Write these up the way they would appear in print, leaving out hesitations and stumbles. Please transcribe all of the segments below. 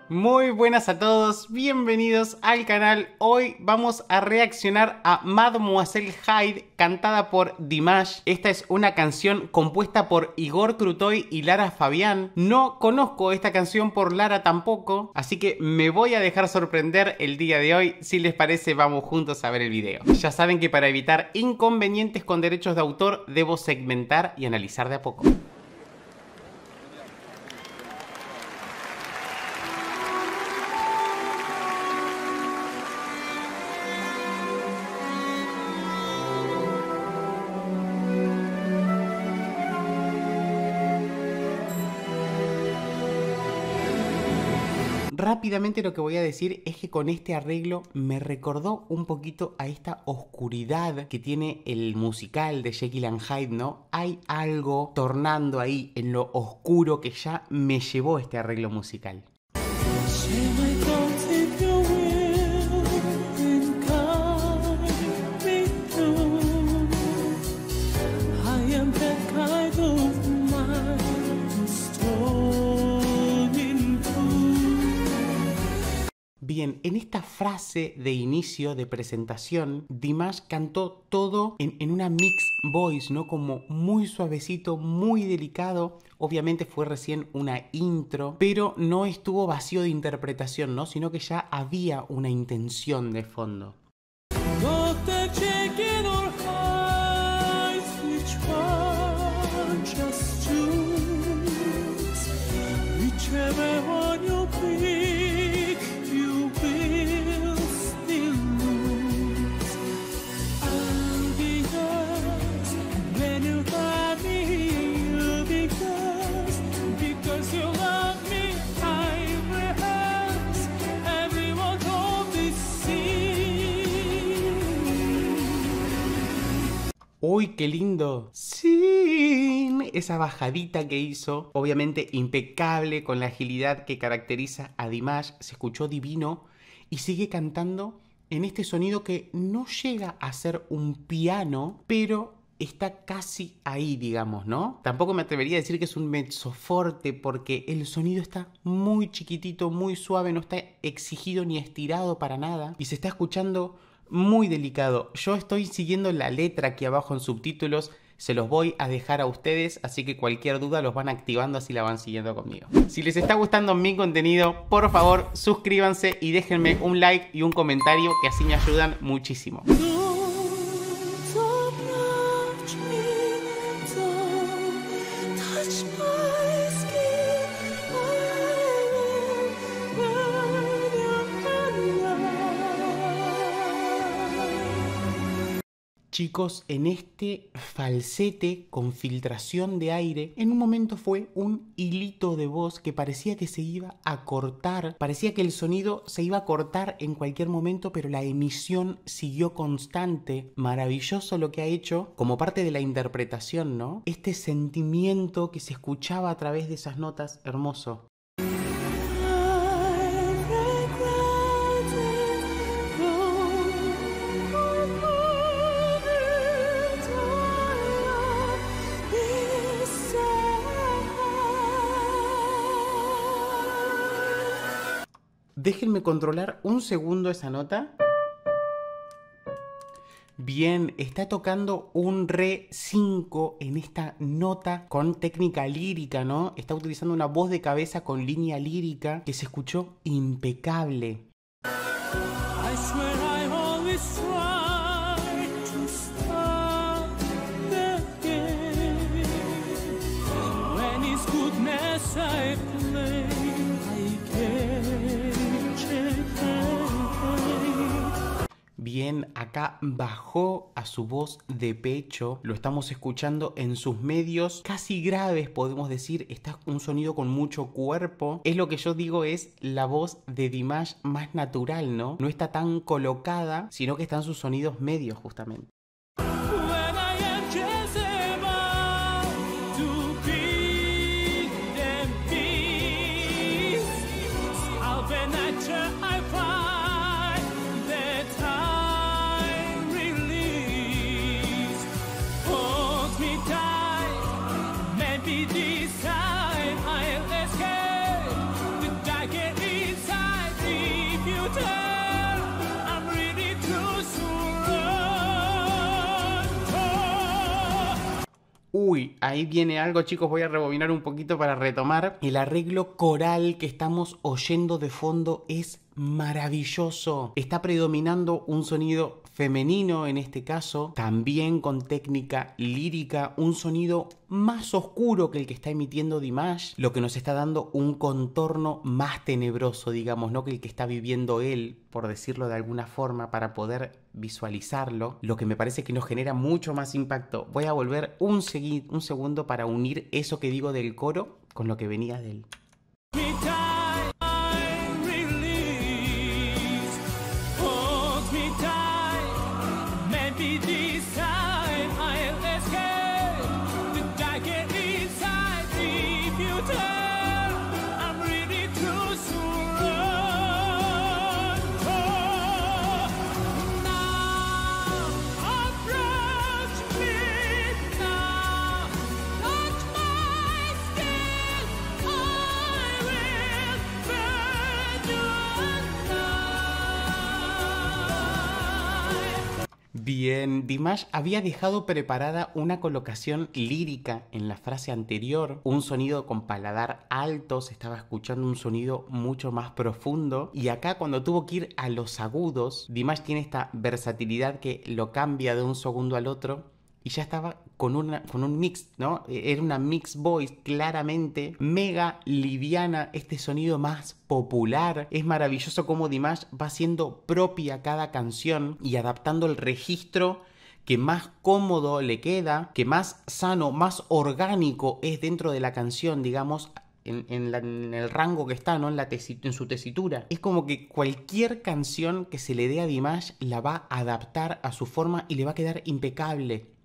Muy buenas a todos, bienvenidos al canal. Hoy vamos a reaccionar a Mademoiselle Hyde, cantada por Dimash. Esta es una canción compuesta por Igor Krutoy y Lara Fabián. No conozco esta canción por Lara tampoco, así que me voy a dejar sorprender el día de hoy. Si les parece, vamos juntos a ver el video. Ya saben que para evitar inconvenientes con derechos de autor, debo segmentar y analizar de a poco. Rápidamente lo que voy a decir es que con este arreglo me recordó un poquito a esta oscuridad que tiene el musical de Jekyll and Hyde, ¿no? Hay algo tornando ahí en lo oscuro que ya me llevó este arreglo musical. Bien, en esta frase de inicio, de presentación, Dimash cantó todo en una mixed voice, ¿no? Como muy suavecito, muy delicado. Obviamente fue recién una intro, pero no estuvo vacío de interpretación, ¿no? Sino que ya había una intención de fondo. ¡Uy, qué lindo! Sí, esa bajadita que hizo, obviamente impecable, con la agilidad que caracteriza a Dimash, se escuchó divino y sigue cantando en este sonido que no llega a ser un piano, pero está casi ahí, digamos, ¿no? Tampoco me atrevería a decir que es un mezzoforte porque el sonido está muy chiquitito, muy suave, no está exigido ni estirado para nada y se está escuchando muy delicado. Yo estoy siguiendo la letra aquí abajo en subtítulos, se los voy a dejar a ustedes, así que cualquier duda los van activando, así la van siguiendo conmigo. Si les está gustando mi contenido, por favor suscríbanse y déjenme un like y un comentario, que así me ayudan muchísimo. Chicos, en este falsete con filtración de aire, en un momento fue un hilito de voz que parecía que se iba a cortar, parecía que el sonido se iba a cortar en cualquier momento, pero la emisión siguió constante. Maravilloso lo que ha hecho como parte de la interpretación, ¿no? Este sentimiento que se escuchaba a través de esas notas, hermoso. Déjenme controlar un segundo esa nota. Bien, está tocando un Re 5 en esta nota con técnica lírica, ¿no? Está utilizando una voz de cabeza con línea lírica que se escuchó impecable. Bien, acá bajó a su voz de pecho, lo estamos escuchando en sus medios casi graves, podemos decir, está un sonido con mucho cuerpo. Es lo que yo digo, es la voz de Dimash más natural, ¿no? No está tan colocada, sino que están sus sonidos medios justamente. Maybe this time I'll Uy, ahí viene algo, chicos, voy a rebobinar un poquito para retomar. El arreglo coral que estamos oyendo de fondo es maravilloso. Está predominando un sonido femenino en este caso, también con técnica lírica, un sonido más oscuro que el que está emitiendo Dimash, lo que nos está dando un contorno más tenebroso, digamos, ¿no? Que el que está viviendo él, por decirlo de alguna forma, para poder visualizarlo, lo que me parece que nos genera mucho más impacto. Voy a volver un segundo para unir eso que digo del coro con lo que venía de él. Bien, Dimash había dejado preparada una colocación lírica en la frase anterior, un sonido con paladar alto, se estaba escuchando un sonido mucho más profundo, y acá cuando tuvo que ir a los agudos, Dimash tiene esta versatilidad que lo cambia de un segundo al otro y ya estaba con un mix, ¿no? Era una mix voice claramente, mega liviana, este sonido más popular. Es maravilloso cómo Dimash va haciendo propia cada canción y adaptando el registro que más cómodo le queda, que más sano, más orgánico es dentro de la canción, digamos, en el rango que está, ¿no? En su tesitura. Es como que cualquier canción que se le dé a Dimash la va a adaptar a su forma y le va a quedar impecable.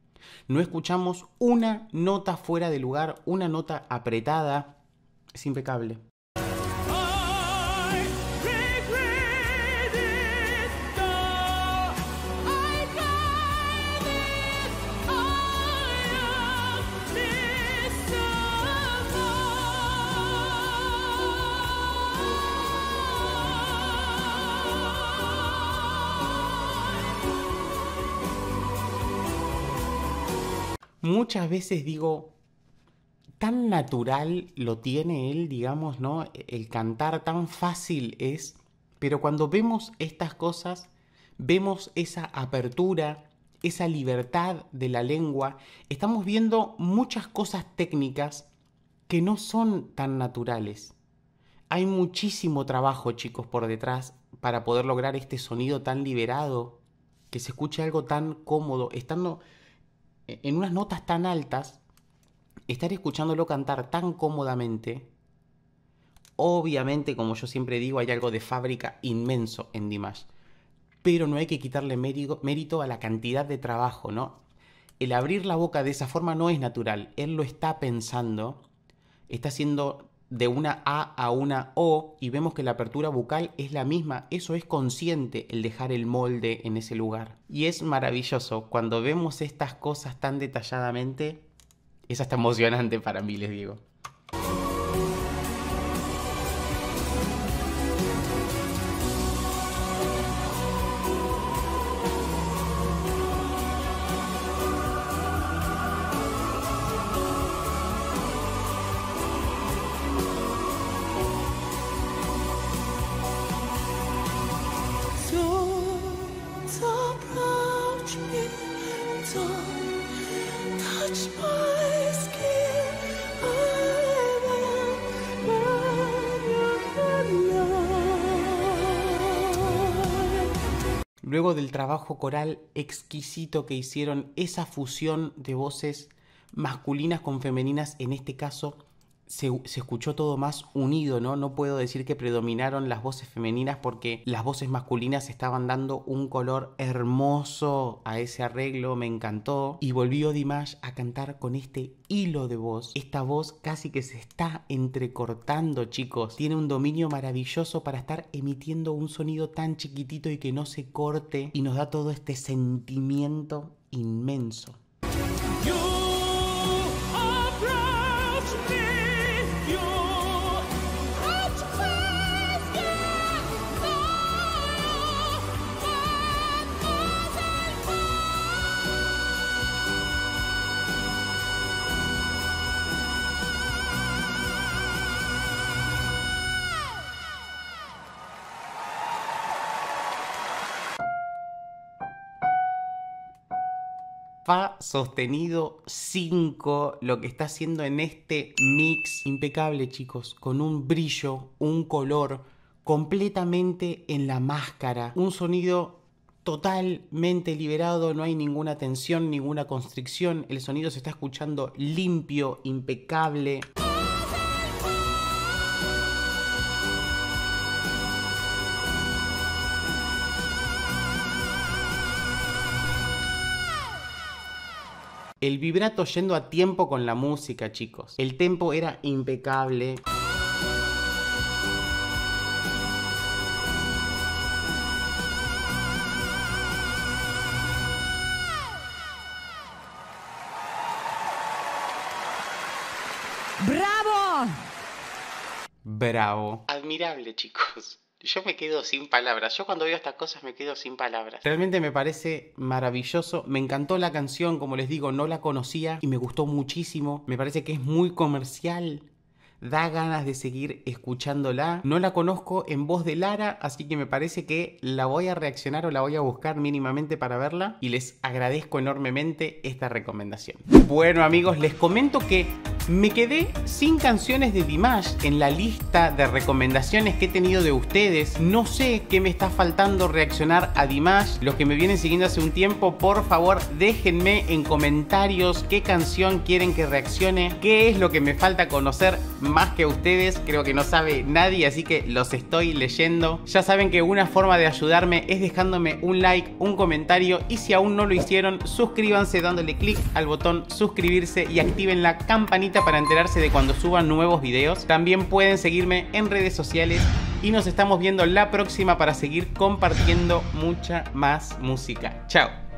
No escuchamos una nota fuera de lugar, una nota apretada. Es impecable. Muchas veces digo, tan natural lo tiene él, digamos, ¿no? El cantar tan fácil es, pero cuando vemos estas cosas, vemos esa apertura, esa libertad de la lengua, estamos viendo muchas cosas técnicas que no son tan naturales. Hay muchísimo trabajo, chicos, por detrás para poder lograr este sonido tan liberado, que se escuche algo tan cómodo, estando en unas notas tan altas, estar escuchándolo cantar tan cómodamente. Obviamente, como yo siempre digo, hay algo de fábrica inmenso en Dimash, pero no hay que quitarle mérito a la cantidad de trabajo, ¿no? El abrir la boca de esa forma no es natural, él lo está pensando, está haciendo de una A a una O y vemos que la apertura bucal es la misma. Eso es consciente, el dejar el molde en ese lugar. Y es maravilloso. Cuando vemos estas cosas tan detalladamente, es hasta emocionante para mí, les digo. Luego del trabajo coral exquisito que hicieron, esa fusión de voces masculinas con femeninas, en este caso se escuchó todo más unido, ¿no? No puedo decir que predominaron las voces femeninas porque las voces masculinas estaban dando un color hermoso a ese arreglo, me encantó. Y volvió Dimash a cantar con este hilo de voz. Esta voz casi que se está entrecortando, chicos. Tiene un dominio maravilloso para estar emitiendo un sonido tan chiquitito y que no se corte, y nos da todo este sentimiento inmenso. Fa sostenido 5, lo que está haciendo en este mix. Impecable, chicos, con un brillo, un color completamente en la máscara, un sonido totalmente liberado, no hay ninguna tensión, ninguna constricción, el sonido se está escuchando limpio, impecable. El vibrato yendo a tiempo con la música, chicos. El tempo era impecable. ¡Bravo! Bravo. Admirable, chicos. Yo me quedo sin palabras. Yo cuando veo estas cosas me quedo sin palabras. Realmente me parece maravilloso. Me encantó la canción, como les digo, no la conocía y me gustó muchísimo. Me parece que es muy comercial. Da ganas de seguir escuchándola. No la conozco en voz de Lara, así que me parece que la voy a reaccionar o la voy a buscar mínimamente para verla. Y les agradezco enormemente esta recomendación. Bueno, amigos, les comento que me quedé sin canciones de Dimash en la lista de recomendaciones que he tenido de ustedes. No sé qué me está faltando reaccionar a Dimash. Los que me vienen siguiendo hace un tiempo, por favor, déjenme en comentarios qué canción quieren que reaccione, qué es lo que me falta conocer más que ustedes. Creo que no sabe nadie, así que los estoy leyendo. Ya saben que una forma de ayudarme es dejándome un like, un comentario, y si aún no lo hicieron, suscríbanse dándole clic al botón suscribirse y activen la campanita para enterarse de cuando suban nuevos videos. También pueden seguirme en redes sociales y nos estamos viendo la próxima para seguir compartiendo mucha más música. Chao.